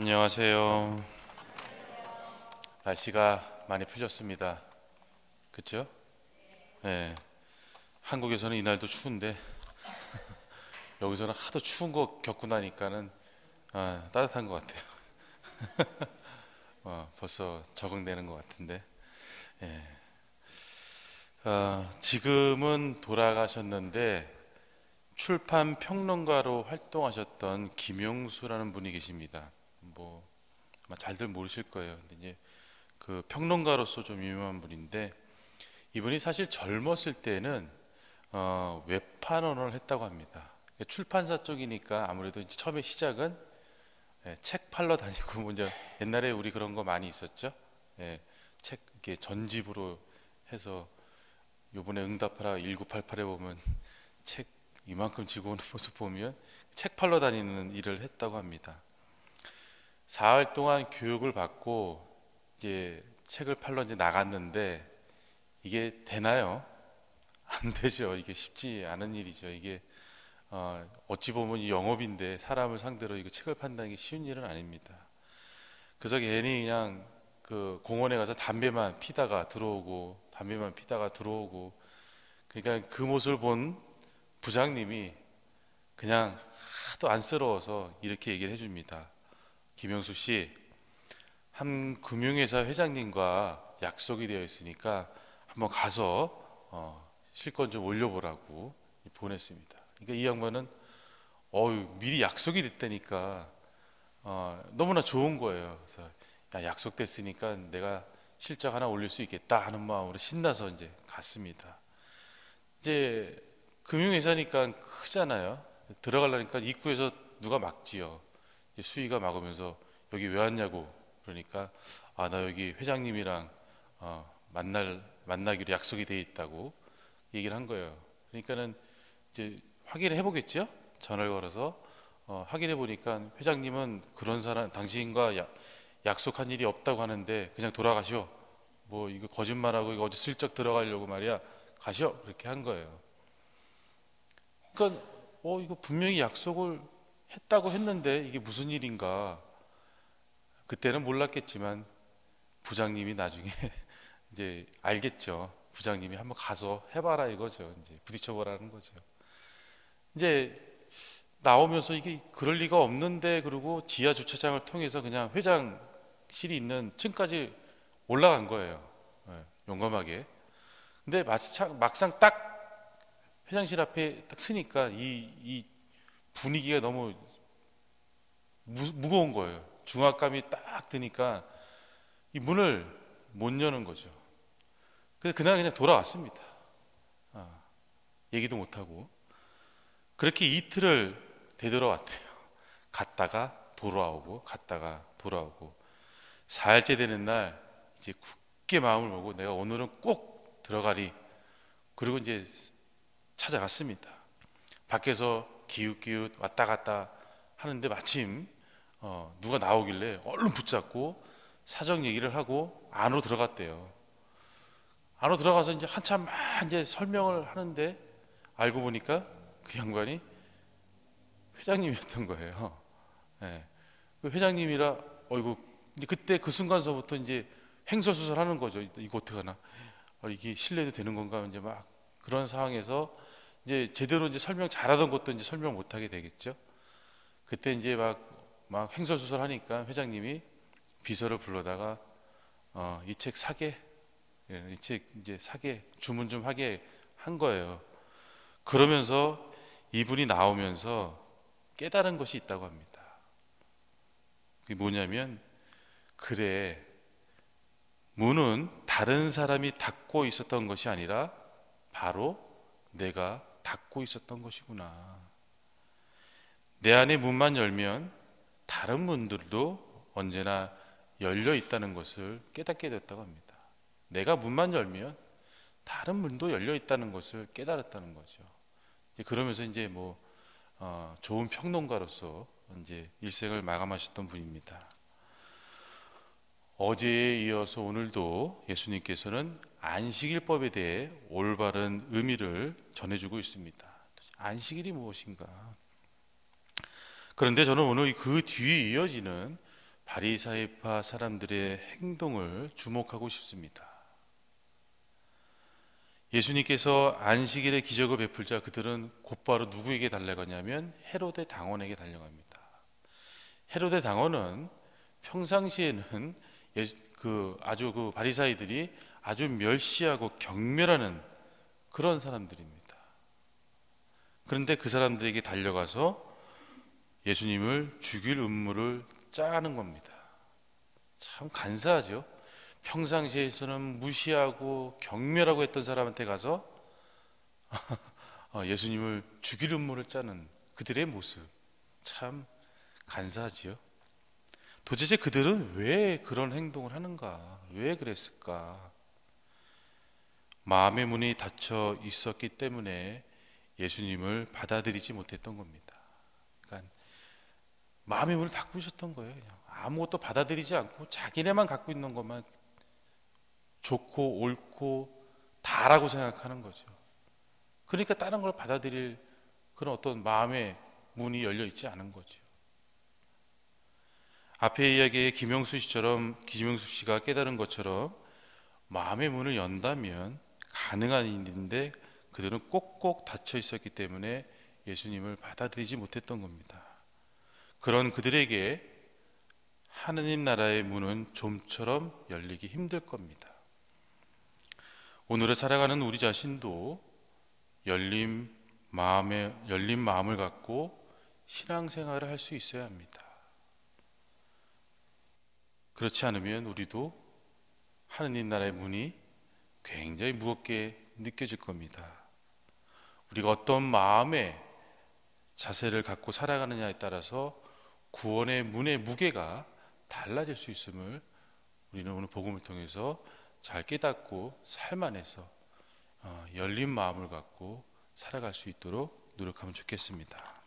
안녕하세요. 날씨가 많이 풀렸습니다. 그쵸? 네. 한국에서는 이날도 추운데 여기서는 하도 추운 거 겪고 나니까는 따뜻한 것 같아요. 벌써 적응되는 것 같은데. 예. 지금은 돌아가셨는데 출판 평론가로 활동하셨던 김용수라는 분이 계십니다. 뭐 아마 잘들 모르실 거예요. 근데 이제 그 평론가로서 좀 유명한 분인데 이분이 사실 젊었을 때는 웹판원을 했다고 합니다. 그러니까 출판사 쪽이니까 아무래도 이제 처음에 시작은 책 팔러 다니고 먼저 옛날에 우리 그런 거 많이 있었죠. 책 이렇게 전집으로 해서 요번에 응답하라 1988에 보면 책 이만큼 지고 오는 모습 보면 책 팔러 다니는 일을 했다고 합니다. 사흘 동안 교육을 받고 이제 책을 팔러 이제 나갔는데 이게 되나요? 안 되죠. 이게 쉽지 않은 일이죠. 이게 어찌 보면 이 영업인데 사람을 상대로 이거 책을 판다는 게 쉬운 일은 아닙니다. 그래서 괜히 그냥 그 공원에 가서 담배만 피다가 들어오고 그러니까 그 모습을 본 부장님이 그냥 하도 안쓰러워서 이렇게 얘기를 해줍니다. 김영수 씨, 한 금융회사 회장님과 약속이 되어 있으니까 한번 가서 실권 좀 올려보라고 보냈습니다. 그러니까 이 양반은 미리 약속이 됐다니까 너무나 좋은 거예요. 그래서 야, 약속됐으니까 내가 실적 하나 올릴 수 있겠다 하는 마음으로 신나서 이제 갔습니다. 이제 금융회사니까 크잖아요. 들어가려니까 입구에서 누가 막지요. 이제 수위가 막으면서 여기 왜 왔냐고 그러니까 나 여기 회장님이랑 만나기로 약속이 돼 있다고 얘기를 한 거예요. 그러니까는 이제 확인을 해보겠죠. 전화를 걸어서 확인해 보니까 회장님은 그런 사람 당신과 약속한 일이 없다고 하는데 그냥 돌아가시오. 뭐 이거 거짓말하고 이거 어디 슬쩍 들어가려고 말이야. 가시오. 그렇게 한 거예요. 그러니까 이거 분명히 약속을 했다고 했는데 이게 무슨 일인가. 그때는 몰랐겠지만 부장님이 나중에 이제 알겠죠. 부장님이 한번 가서 해봐라 이거죠. 이제 부딪혀보라는 거죠. 이제 나오면서 이게 그럴 리가 없는데 그러고 지하 주차장을 통해서 그냥 회장실이 있는 층까지 올라간 거예요. 용감하게. 근데 막상 딱 회장실 앞에 딱 서니까 이 분위기가 너무 무거운 거예요. 중압감이 딱 드니까 이 문을 못 여는 거죠. 그래서 그날 그냥 돌아왔습니다. 얘기도 못하고. 그렇게 이틀을 되돌아왔대요. 갔다가 돌아오고, 갔다가 돌아오고. 4일째 되는 날, 이제 굳게 마음을 먹고 내가 오늘은 꼭 들어가리. 그리고 이제 찾아갔습니다. 밖에서 기웃기웃 왔다 갔다 하는데 마침 누가 나오길래 얼른 붙잡고 사정 얘기를 하고 안으로 들어갔대요. 안으로 들어가서 이제 한참 막 이제 설명을 하는데 알고 보니까 그 양반이 회장님이었던 거예요. 예. 그 회장님이라 어이구 이제 그때 그 순간서부터 이제 횡설수설하는 거죠. 이거 어떡하나? 이게 신뢰도 되는 건가? 이제 막 그런 상황에서 이제 제대로 이제 설명 잘하던 것도 이제 설명 못 하게 되겠죠. 그때 이제 막 횡설수설하니까 회장님이 비서를 불러다가 이 책 사게, 이 책 이제 사게 주문 좀 하게 한 거예요. 그러면서 이분이 나오면서 깨달은 것이 있다고 합니다. 그게 뭐냐면 그래 문은 다른 사람이 닫고 있었던 것이 아니라 바로 내가 닫고 있었던 것이구나. 내 안에 문만 열면 다른 문들도 언제나 열려 있다는 것을 깨닫게 됐다고 합니다. 내가 문만 열면 다른 문도 열려 있다는 것을 깨달았다는 거죠. 그러면서 이제 좋은 평론가로서 이제 일생을 마감하셨던 분입니다. 어제에 이어서 오늘도 예수님께서는 안식일법에 대해 올바른 의미를 전해주고 있습니다. 안식일이 무엇인가? 그런데 저는 오늘 그 뒤에 이어지는 바리사이파 사람들의 행동을 주목하고 싶습니다. 예수님께서 안식일에 기적을 베풀자 그들은 곧바로 누구에게 달려가냐면 헤로데 당원에게 달려갑니다. 헤로데 당원은 평상시에는 아주 그 바리사이들이 아주 멸시하고 경멸하는 그런 사람들입니다. 그런데 그 사람들에게 달려가서 예수님을 죽일 음모를 짜는 겁니다. 참 간사하죠. 평상시에서는 무시하고 경멸하고 했던 사람한테 가서 예수님을 죽일 음모를 짜는 그들의 모습, 참 간사하지요. 도대체 그들은 왜 그런 행동을 하는가? 왜 그랬을까? 마음의 문이 닫혀 있었기 때문에 예수님을 받아들이지 못했던 겁니다. 그러니까 마음의 문을 닫고 있었던 거예요. 그냥 아무것도 받아들이지 않고 자기네만 갖고 있는 것만 좋고 옳고 다라고 생각하는 거죠. 그러니까 다른 걸 받아들일 그런 어떤 마음의 문이 열려 있지 않은 거죠. 앞에 이야기의 김영수 씨가 깨달은 것처럼 마음의 문을 연다면 가능한 일인데 그들은 꼭꼭 닫혀 있었기 때문에 예수님을 받아들이지 못했던 겁니다. 그런 그들에게 하느님 나라의 문은 좀처럼 열리기 힘들 겁니다. 오늘을 살아가는 우리 자신도 열린 마음을 갖고 신앙생활을 할 수 있어야 합니다. 그렇지 않으면 우리도 하느님 나라의 문이 굉장히 무겁게 느껴질 겁니다. 우리가 어떤 마음의 자세를 갖고 살아가느냐에 따라서 구원의 문의 무게가 달라질 수 있음을 우리는 오늘 복음을 통해서 잘 깨닫고 삶 안에서 열린 마음을 갖고 살아갈 수 있도록 노력하면 좋겠습니다.